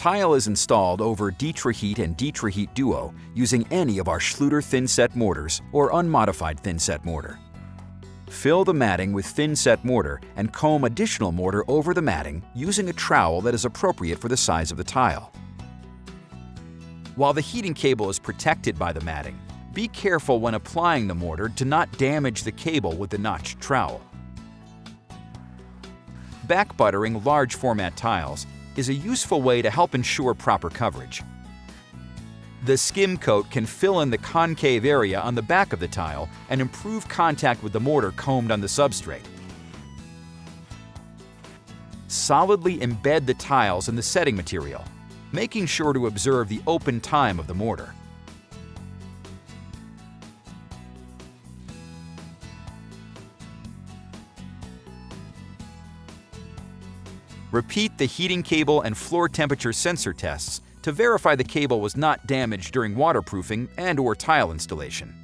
tile is installed over Ditra Heat and Ditra Heat Duo using any of our Schluter thin-set mortars or unmodified thin-set mortar. Fill the matting with thin-set mortar and comb additional mortar over the matting using a trowel that is appropriate for the size of the tile. While the heating cable is protected by the matting, be careful when applying the mortar to not damage the cable with the notched trowel. Back-buttering large format tiles is a useful way to help ensure proper coverage. The skim coat can fill in the concave area on the back of the tile and improve contact with the mortar combed on the substrate. Solidly embed the tiles in the setting material, making sure to observe the open time of the mortar. Repeat the heating cable and floor temperature sensor tests to verify the cable was not damaged during waterproofing and/or tile installation.